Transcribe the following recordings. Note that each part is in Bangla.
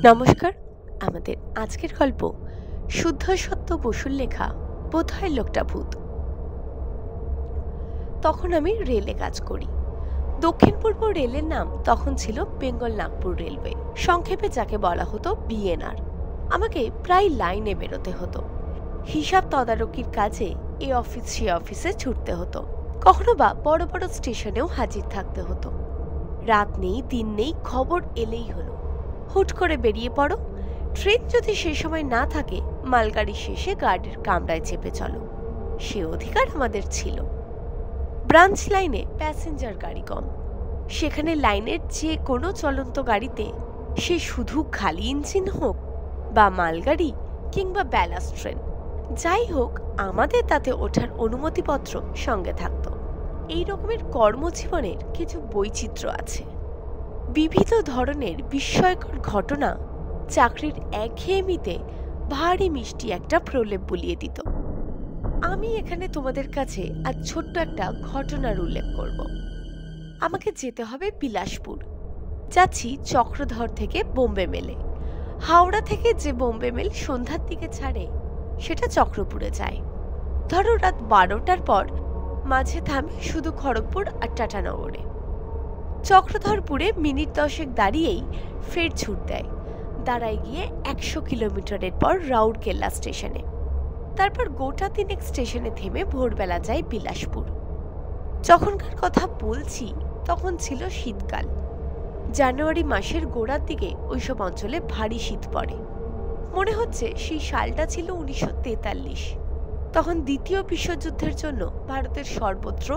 নমস্কার। আমাদের আজকের গল্প শুদ্ধ সত্য বসুর লেখা বোধহয় লোকটা ভূত। তখন আমি রেলে কাজ করি। দক্ষিণ পূর্ব রেলের নাম তখন ছিল বেঙ্গল নাগপুর রেলওয়ে, সংক্ষেপে যাকে বলা হতো বিএনআর। আমাকে প্রায় লাইনে বেরোতে হতো। হিসাব তদারকির কাজে এ অফিস সে অফিসে ছুটতে হতো। কখনো বা বড় বড় স্টেশনেও হাজির থাকতে হতো। রাত নেই দিন নেই, খবর এলেই হলো হুট করে বেরিয়ে পড়ো। ট্রেন যদি সে সময় না থাকে, মালগাড়ি শেষে গার্ডের কামরায় চেপে চলো, সে অধিকার আমাদের ছিল। ব্রাঞ্চ লাইনে প্যাসেঞ্জার গাড়ি কম। সেখানে লাইনের যে কোনো চলন্ত গাড়িতে, সে শুধু খালি ইঞ্জিন হোক বা মালগাড়ি কিংবা ব্যালাস্ট ট্রেন, যাই হোক আমাদের তাতে ওঠার অনুমতিপত্র সঙ্গে থাকত। এই রকমের কর্মজীবনের কিছু বৈচিত্র্য আছে। বিবিধ ধরনের বিস্ময়কর ঘটনা চাকরির একঘেয়েমিতে ভারী মিষ্টি একটা প্রলেপ বুলিয়ে দিত। আমি এখানে তোমাদের কাছে আজ ছোট্ট একটা ঘটনার উল্লেখ করব। আমাকে যেতে হবে বিলাসপুর। যাচ্ছি চক্রধর থেকে বোম্বে মেলে। হাওড়া থেকে যে বোম্বে মেল সন্ধ্যার দিকে ছাড়ে, সেটা চক্রপুরে যায়। ধরো রাত 12টার পর মাঝে থামে শুধু খড়গপুর আর টাটানগরে। চক্রধরপুরে মিনিট 10 দাঁড়িয়েই ফের ছুট দেয়। দাঁড়ায় গিয়ে 100 কিলোমিটারের পর রাউরকেল্লা স্টেশনে। তারপর গোটা 3 স্টেশনে থেমে ভোরবেলা যায় বিলাসপুর। যখনকার কথা বলছি তখন ছিল শীতকাল। জানুয়ারি মাসের গোড়ার দিকে ওইসব অঞ্চলে ভারী শীত পড়ে। মনে হচ্ছে সেই সালটা ছিল 1943। তখন দ্বিতীয় বিশ্বযুদ্ধের জন্য ভারতের সর্বত্র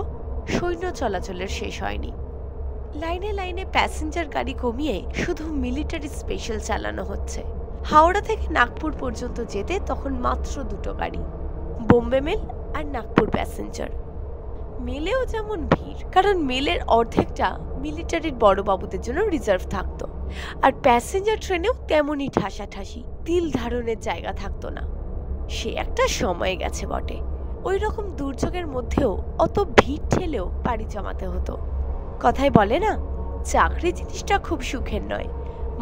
সৈন্য চলাচলের শেষ হয়নি। লাইনে লাইনে প্যাসেঞ্জার গাড়ি কমিয়ে শুধু মিলিটারি স্পেশাল চালানো হচ্ছে। হাওড়া থেকে নাগপুর পর্যন্ত যেতে তখন মাত্র 2টো গাড়ি, বোম্বে মেল আর নাগপুর প্যাসেঞ্জার। মেলেও যেমন ভিড়, কারণ মেলের অর্ধেকটা মিলিটারির বড়বাবুদের জন্য রিজার্ভ থাকতো। আর প্যাসেঞ্জার ট্রেনেও তেমনই ঠাসাঠাসি, তিল ধারণের জায়গা থাকতো না। সে একটা সময় গেছে বটে। ওই রকম দুর্যোগের মধ্যেও অত ভিড় ঠেলেও পাড়ি জমাতে হতো। কথায় বলে না, চাকরি জিনিসটা খুব সুখের নয়।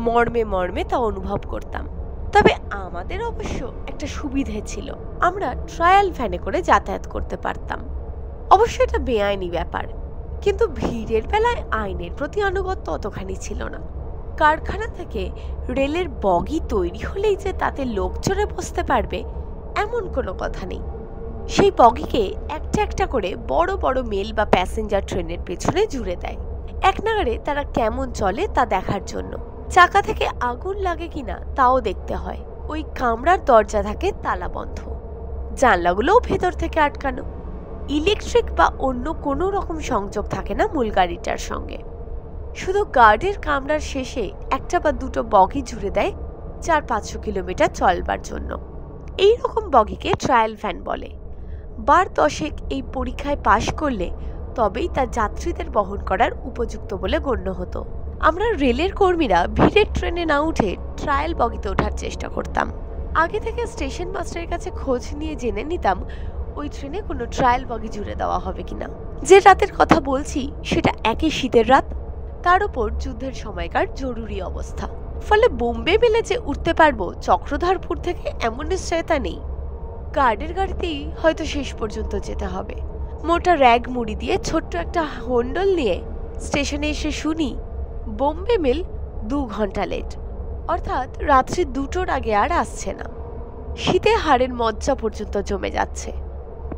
মর্মে মর্মে তা অনুভব করতাম। তবে আমাদের অবশ্য একটা সুবিধে ছিল, আমরা ট্রায়াল ভ্যানে করে যাতায়াত করতে পারতাম। অবশ্য এটা বেআইনি ব্যাপার, কিন্তু ভিড়ের বেলায় আইনের প্রতি আনুগত্য অতখানি ছিল না। কারখানা থেকে রেলের বগি তৈরি হলেই যে তাতে লোক চড়ে বসতে পারবে এমন কোনো কথা নেই। সেই বগিকে একটা একটা করে বড় বড় মেল বা প্যাসেঞ্জার ট্রেনের পেছনে জুড়ে দেয়। এক নাগারে তারা কেমন চলে তা দেখার জন্য। চাকা থেকে আগুন লাগে কিনা তাও দেখতে হয়। ওই কামরার দরজা থাকে তালা বন্ধ, জানলাগুলোও ভেতর থেকে আটকানো। ইলেকট্রিক বা অন্য কোনো রকম সংযোগ থাকে না মূল গাড়িটার সঙ্গে। শুধু গার্ডের কামরার শেষে একটা বা দুটো বগি জুড়ে দেয় 400-500 কিলোমিটার চলবার জন্য। এই রকম বগিকে ট্রায়াল ভ্যান বলে। বার 10 এই পরীক্ষায় পাশ করলে তবেই তার যাত্রীদের বহন করার উপযুক্ত বলে গণ্য হতো। আমরা রেলের কর্মীরা ভিড়ের ট্রেনে না উঠে ট্রায়াল বগিতে ওঠার চেষ্টা করতাম। আগে থেকে স্টেশন মাস্টারের কাছে খোঁজ নিয়ে জেনে নিতাম ওই ট্রেনে কোনো ট্রায়াল বগি জুড়ে দেওয়া হবে কিনা। যে রাতের কথা বলছি সেটা একই শীতের রাত, তার উপর যুদ্ধের সময়কার জরুরি অবস্থা। ফলে বোম্বে মেলে যে উঠতে পারবো চক্রধরপুর থেকে এমন নিশ্চয়তা নেই। গার্ডের গাড়িতেই হয়তো শেষ পর্যন্ত যেতে হবে। মোটা র্যাগ মুড়ি দিয়ে ছোট্ট একটা হন্ডল নিয়ে স্টেশনে এসে শুনি বোম্বে মেল 2 ঘন্টা লেট, অর্থাৎ রাত্রি 2টোর আগে আর আসছে না। শীতে হাড়ের মজ্জা পর্যন্ত জমে যাচ্ছে।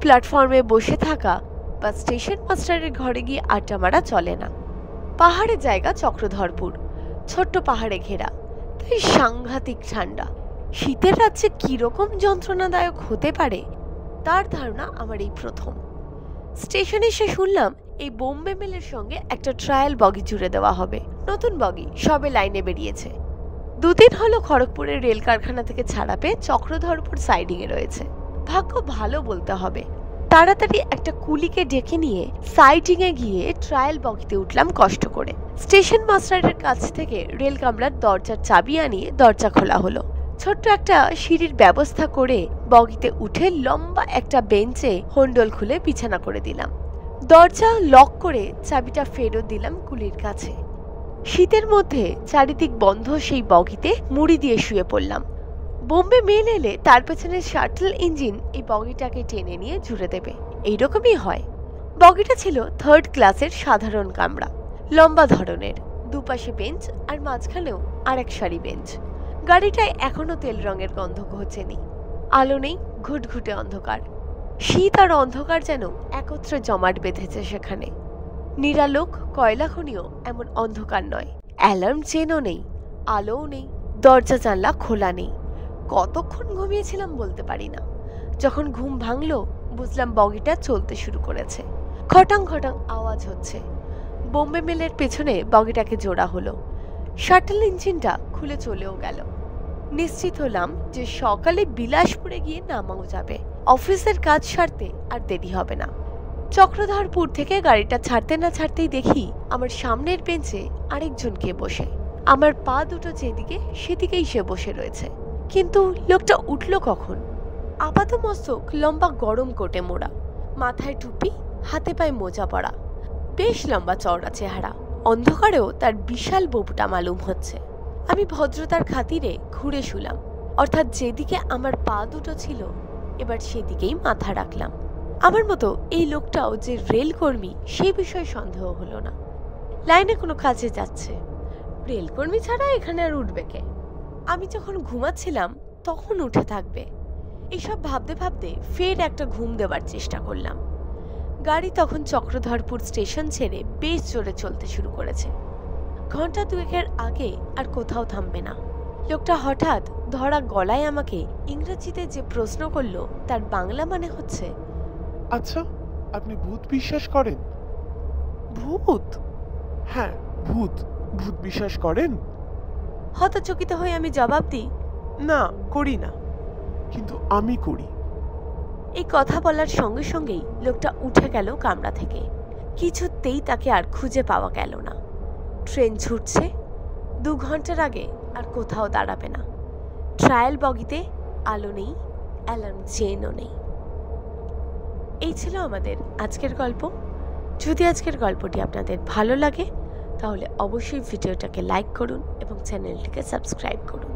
প্ল্যাটফর্মে বসে থাকা বা স্টেশন মাস্টারের ঘরে গিয়ে আড্ডা মারা চলে না। পাহাড়ের জায়গা চক্রধরপুর, ছোট্ট পাহাড়ে ঘেরা, তাই সাংঘাতিক ঠান্ডা। শীতের রাজ্যে কিরকম যন্ত্রণাদায়ক হতে পারে তার ধারণা আমার এই প্রথম। স্টেশনে এসে শুনলাম এই বোম্বে মেলের সঙ্গে একটা ট্রায়াল বগি জুড়ে দেওয়া হবে। নতুন বগি সবে লাইনে বেরিয়েছে। 2 দিন হলো খড়গপুরের রেল কারখানা থেকে ছাড়া পেয়ে চক্রধরপুর সাইডিং এ রয়েছে। ভাগ্য ভালো বলতে হবে। তাড়াতাড়ি একটা কুলিকে ডেকে নিয়ে সাইডিং এ গিয়ে ট্রায়াল বগিতে উঠলাম কষ্ট করে। স্টেশন মাস্টারের কাছ থেকে রেল কামরার দরজার চাবি আনিয়ে দরজা খোলা হলো। ছোট্ট একটা সিঁড়ির ব্যবস্থা করে বগিতে উঠে লম্বা একটা বেঞ্চে হন্ডল খুলে বিছানা করে দিলাম। দরজা লক করে চাবিটা ফেরত দিলাম কুলির কাছে। শীতের মধ্যে চারিদিক বন্ধ সেই বগিতে মুড়ি দিয়ে শুয়ে পড়লাম। বোম্বে মেল এলে তার পেছনে শাটল ইঞ্জিন এই বগিটাকে টেনে নিয়ে জুড়ে দেবে, এইরকমই হয়। বগিটা ছিল 3rd ক্লাসের সাধারণ কামরা, লম্বা ধরনের, দুপাশে বেঞ্চ আর মাঝখানেও আরেক সারি বেঞ্চ। গাড়িটায় এখনো তেল রঙের গন্ধ ঘোচেনি। আলো নেই, ঘুটঘুটে অন্ধকার। শীত আর অন্ধকার যেন একত্রে জমাট বেঁধেছে সেখানে। নিরালোক কয়লা খনিও এমন অন্ধকার নয়। অ্যালার্ম চেনও নেই, আলোও নেই, দরজা জানলা খোলা নেই। কতক্ষণ ঘুমিয়েছিলাম বলতে পারি না। যখন ঘুম ভাঙলো বুঝলাম বগিটা চলতে শুরু করেছে। খটাং খটাং আওয়াজ হচ্ছে। বোম্বে মেলের পেছনে বগিটাকে জোড়া হলো। শাটল ইঞ্জিনটা খুলে চলেও গেল। নিশ্চিত হলাম যে সকালে বিলাসপুরে গিয়ে নামাও যাবে। অফিসের কাজ সারতে আর দেরি হবে না। চক্রধরপুর থেকে গাড়িটা ছাড়তে না ছাড়তেই দেখি আমার সামনের বেঞ্চে আরেকজনকে বসে। আমার পা দুটো যেদিকে সেদিকেই সে বসে রয়েছে। কিন্তু লোকটা উঠল কখন? আপাতমস্তক লম্বা গরম কোটে মোড়া, মাথায় টুপি, হাতে পায়ে মোজা পরা, বেশ লম্বা চওড়া চেহারা। অন্ধকারেও তার বিশাল বুকটা মালুম হচ্ছে। আমি ভদ্রতার খাতিরে ঘুরে শুলাম, অর্থাৎ যেদিকে আমার পা দুটো ছিল এবার সেদিকেই মাথা রাখলাম। আমার মতো এই লোকটাও যে রেলকর্মী সেই বিষয়ে সন্দেহ হলো না। লাইনে কোনো কাজে যাচ্ছে, রেলকর্মী ছাড়া এখানে আর উঠবে কে? আমি যখন ঘুমাচ্ছিলাম তখন উঠে থাকবে, এসব ভাবতে ভাবতে ফের একটা ঘুম দেওয়ার চেষ্টা করলাম। গাড়ি তখন চক্রধরপুর স্টেশন ছেড়ে বেশ জোরে চলতে শুরু করেছে। ঘন্টা দুয়েকের আগে আর কোথাও থামবে না। লোকটা হঠাৎ ধরা গলায় আমাকে ইংরেজিতে যে প্রশ্ন করলো তার বাংলা মানে হচ্ছে, আচ্ছা, আপনি ভূত বিশ্বাস করেন? ভূত? হ্যাঁ, ভূত। ভূত বিশ্বাস করেন? হতচকিত হয়ে আমি জবাব দিই, না, করি না, কিন্তু আমি করি। এই কথা বলার সঙ্গে সঙ্গেই লোকটা উঠে গেল কামরা থেকে। কিছুতেই তাকে আর খুঁজে পাওয়া গেল না। ট্রেন ছুটছে, 2 ঘন্টার আগে আর কোথাও দাঁড়াবে না। ট্রায়াল বগিতে আলো নেই, অ্যালার্ম চেনও নেই। এই ছিল আমাদের আজকের গল্প। যদি আজকের গল্পটি আপনাদের ভালো লাগে তাহলে অবশ্যই ভিডিওটাকে লাইক করুন এবং চ্যানেলটিকে সাবস্ক্রাইব করুন।